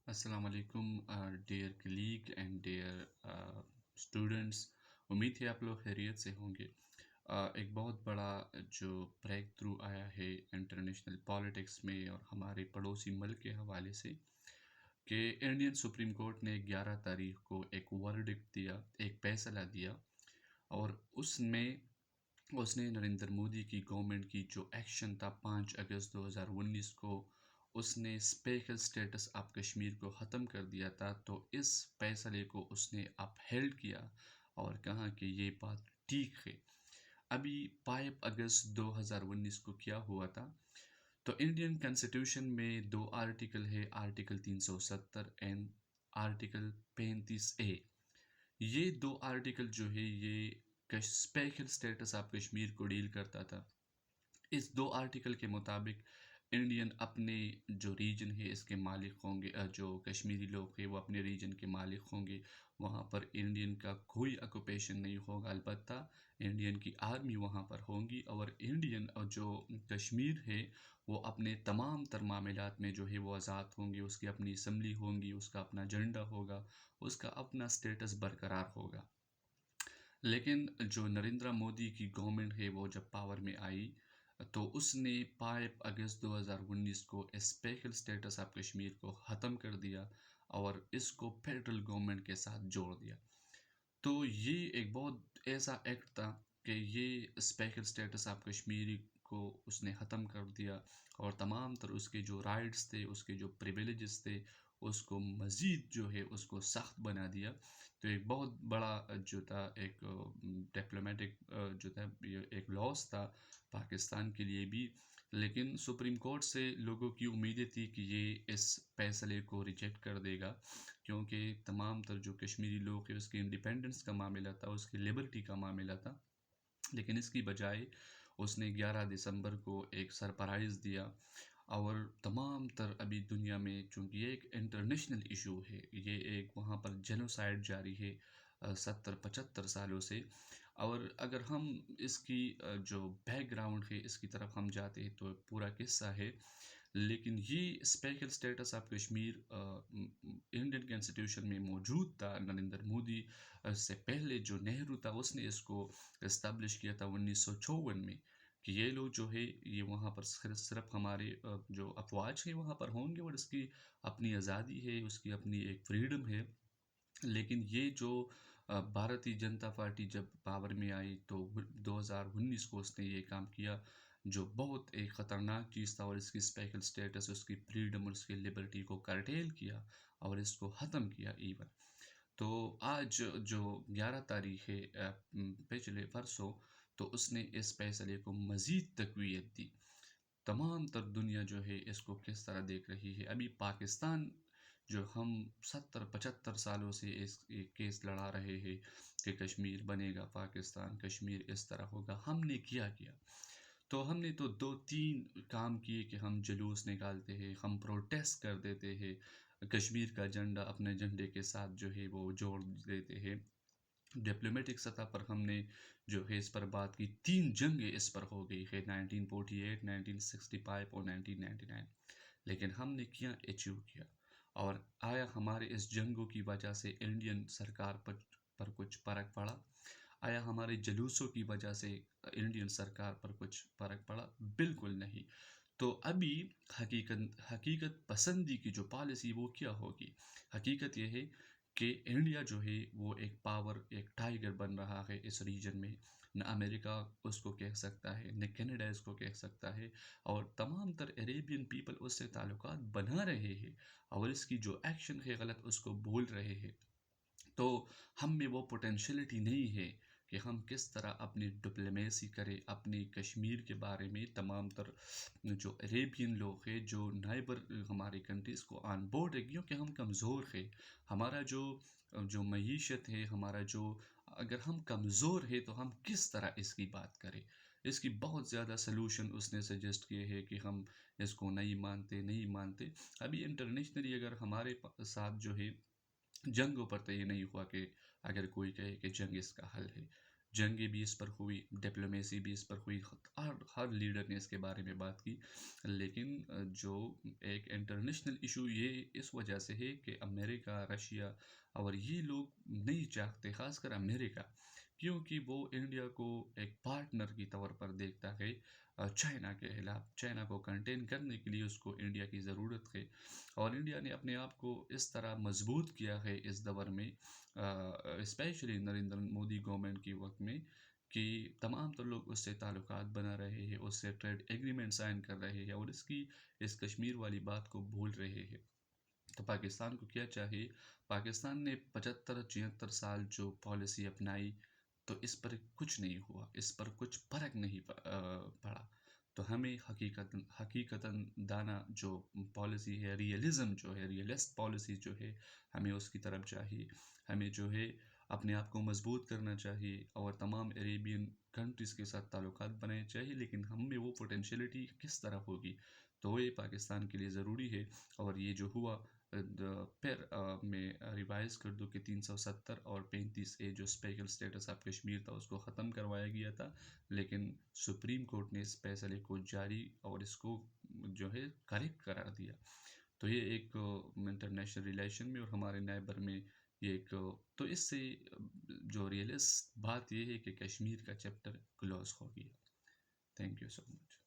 السلام علیکم dear colleague and dear students. امید ہے آپ لوگ خیریت سے ہوں گے. ایک بہت بڑا جو بریک تھرو آیا ہے انٹرنیشنل پالیٹکس میں اور ہمارے پڑوسی ملک کے حوالے سے کہ انڈین سپریم کورٹ نے 11 تاریخ کو ایک ورڈکٹ دیا، ایک فیصلہ دیا، اور اس نے نریندر مودی کی گورنمنٹ کی جو ایکشن تھا 5 اگست 2019 کو، اس نے اسپیشل سٹیٹس آف کشمیر کو ختم کر دیا تھا. تو اس فیصلے کو اس نے اپ ہیلڈ کیا اور کہا کہ یہ بات ٹھیک ہے. ابھی 5 اگست 2019 کو کیا ہوا تھا؟ تو انڈین کانسٹیٹیوشن میں 2 آرٹیکل ہے، آرٹیکل 370 اینڈ آرٹیکل 35A. یہ 2 آرٹیکل جو ہے یہ اسپیشل سٹیٹس آف کشمیر کو ڈیل کرتا تھا. اس 2 آرٹیکل کے مطابق انڈین اپنے جو ریجن ہے اس کے مالک ہوں گے، جو کشمیری لوگ ہیں وہ اپنے ریجن کے مالک ہوں گے. وہاں پر انڈین کا کوئی آکوپیشن نہیں ہوگا، البتہ انڈین کی آرمی وہاں پر ہوں گی، اور انڈین جو کشمیر ہے وہ اپنے تمام تر معاملات میں جو ہے وہ آزاد ہوں گے. اس کی اپنی اسمبلی ہوں گی، اس کا اپنا جھنڈا ہوگا، اس کا اپنا سٹیٹس برقرار ہوگا. لیکن جو نریندر مودی کی گورنمنٹ ہے وہ جب پاور میں آئی تو اس نے 5 اگست 2019 کو اسپیشل سٹیٹس آف کشمیر کو ختم کر دیا اور اس کو فیڈرل گورنمنٹ کے ساتھ جوڑ دیا. تو یہ ایک بہت ایسا ایکٹ تھا کہ یہ اسپیشل سٹیٹس آف کشمیر کو اس نے ختم کر دیا اور تمام تر اس کے جو رائٹس تھے، اس کے جو پریویلیجز تھے، اس کو مزید جو ہے اس کو سخت بنا دیا. تو ایک بہت بڑا جو تھا ایک ڈپلومیٹک جو تھا یہ ایک لاس تھا پاکستان کے لیے بھی. لیکن سپریم کورٹ سے لوگوں کی امیدیں تھی کہ یہ اس فیصلے کو ریجیکٹ کر دے گا، کیونکہ تمام تر جو کشمیری لوگ ہیں اس کی انڈیپینڈنس کا معاملہ تھا، اس کی لبرٹی کا معاملہ تھا. لیکن اس کی بجائے اس نے 11 دسمبر کو ایک سرپرائز دیا، اور تمام تر ابھی دنیا میں چونکہ یہ ایک انٹرنیشنل ایشو ہے، یہ ایک وہاں پر جینوسائیڈ جاری ہے 70-75 سالوں سے. اور اگر ہم اس کی جو بیک گراؤنڈ ہے اس کی طرف ہم جاتے ہیں تو پورا قصہ ہے. لیکن یہ special status of Kashmir Indian constitution میں موجود تھا. نریندر مودی سے پہلے جو نہرو تھا اس نے اس کو اسٹیبلش کیا تھا 1954 میں، کہ یہ لوگ جو ہے یہ وہاں پر صرف ہمارے جو افواج ہیں وہاں پر ہوں گے، اور اس کی اپنی آزادی ہے، اس کی اپنی ایک فریڈم ہے. لیکن یہ جو بھارتی جنتا پارٹی جب پاور میں آئی تو 2019 کو اس نے یہ کام کیا جو بہت ایک خطرناک چیز تھا، اور اس کی اسپیشل سٹیٹس، اس کی فریڈم اور اس کی لبرٹی کو کرٹیل کیا اور اس کو ختم کیا ایون. تو آج جو 11 تاریخ ہے پچھلے پرسوں، تو اس نے اس فیصلے کو مزید تقویت دی. تمام تر دنیا جو ہے اس کو کس طرح دیکھ رہی ہے. ابھی پاکستان جو ہم 70-75 سالوں سے اس کیس لڑا رہے ہیں کہ کشمیر بنے گا پاکستان، کشمیر اس طرح ہوگا، ہم نے کیا کیا؟ تو ہم نے تو 2-3 کام کیے کہ ہم جلوس نکالتے ہیں، ہم پروٹیسٹ کر دیتے ہیں، کشمیر کا جھنڈا اپنے جھنڈے کے ساتھ جو ہے وہ جوڑ دیتے ہیں. ڈپلومیٹک سطح پر ہم نے جو ہے اس پر بات کی. 3 جنگیں اس پر ہو گئی ہے، 1948، 1965 اور 1999. لیکن ہم نے کیا اچیو کیا؟ اور آیا ہمارے اس جنگوں کی وجہ سے انڈین سرکار پر کچھ فرق پڑا؟ آیا ہمارے جلوسوں کی وجہ سے انڈین سرکار پر کچھ فرق پڑا؟ بالکل نہیں. تو ابھی حقیقت پسندی کی جو پالیسی وہ کیا ہوگی؟ حقیقت یہ ہے کہ انڈیا جو ہے وہ ایک پاور، ایک ٹائیگر بن رہا ہے اس ریجن میں. نہ امریکہ اس کو کہہ سکتا ہے، نہ کینیڈا اس کو کہہ سکتا ہے، اور تمام تر عربین پیپل اس سے تعلقات بنا رہے ہیں، اور اس کی جو ایکشن ہے غلط اس کو بول رہے ہیں. تو ہم میں وہ پوٹینشلٹی نہیں ہے کہ ہم کس طرح اپنی ڈپلومیسی کریں اپنی کشمیر کے بارے میں. تمام تر جو عربین لوگ ہیں، جو نائبر ہماری کنٹریز کو آن بورڈ ہے، کیونکہ ہم کمزور ہیں. ہمارا جو معیشت ہے، ہمارا جو اگر ہم کمزور ہے تو ہم کس طرح اس کی بات کریں؟ اس کی بہت زیادہ سلوشن اس نے سجیسٹ کیے ہیں کہ ہم اس کو نہیں مانتے. ابھی انٹرنیشنلی اگر ہمارے ساتھ جو ہے جنگوں پر تو یہ نہیں ہوا کہ اگر کوئی کہے کہ جنگ اس کا حل ہے. جنگیں بھی اس پر ہوئی، ڈپلومیسی بھی اس پر ہوئی، ہر لیڈر نے اس کے بارے میں بات کی، لیکن جو ایک انٹرنیشنل ایشو یہ اس وجہ سے ہے کہ امریکہ، رشیا اور یہ لوگ نہیں چاہتے، خاص کر امریکہ، کیونکہ وہ انڈیا کو ایک پارٹنر کی طور پر دیکھتا ہے چائنا کے خلاف۔ چائنا کو کنٹین کرنے کے لیے اس کو انڈیا کی ضرورت ہے، اور انڈیا نے اپنے آپ کو اس طرح مضبوط کیا ہے اس دور میں، اسپیشلی نریندر مودی گورنمنٹ کی وقت میں، کہ تمام تو لوگ اس سے تعلقات بنا رہے ہیں، اس سے ٹریڈ ایگریمنٹ سائن کر رہے ہیں، اور اس کشمیر والی بات کو بھول رہے ہیں۔ تو پاکستان کو کیا چاہیے؟ پاکستان نے 75 76 سال جو پالیسی اپنائی، تو اس پر کچھ نہیں ہوا، اس پر کچھ فرق نہیں پڑا۔ تو ہمیں حقیقتاً دانا جو پالیسی ہے، ریئلزم جو ہے، ریئلسٹ پالیسی جو ہے، ہمیں اس کی طرف چاہیے۔ ہمیں جو ہے اپنے آپ کو مضبوط کرنا چاہیے، اور تمام عربین کنٹریز کے ساتھ تعلقات بنانے چاہیے، لیکن ہم میں وہ پوٹینشیلٹی کس طرح ہوگی، تو یہ پاکستان کے لیے ضروری ہے۔ اور یہ جو ہوا، پھر میں ریوائز کر دوں کہ 370 اور 35A جو اسپیشل اسٹیٹس آف کشمیر تھا اس کو ختم کروایا گیا تھا، لیکن سپریم کورٹ نے اس فیصلے کو جاری اور اس کو جو ہے کریکٹ قرار دیا۔ تو یہ ایک انٹرنیشنل ریلیشن میں اور ہمارے نیبر میں یہ ایک تو اس سے جو ریئلسٹ بات یہ ہے کہ کشمیر کا چیپٹر کلوز ہو گیا۔ Thank you so much.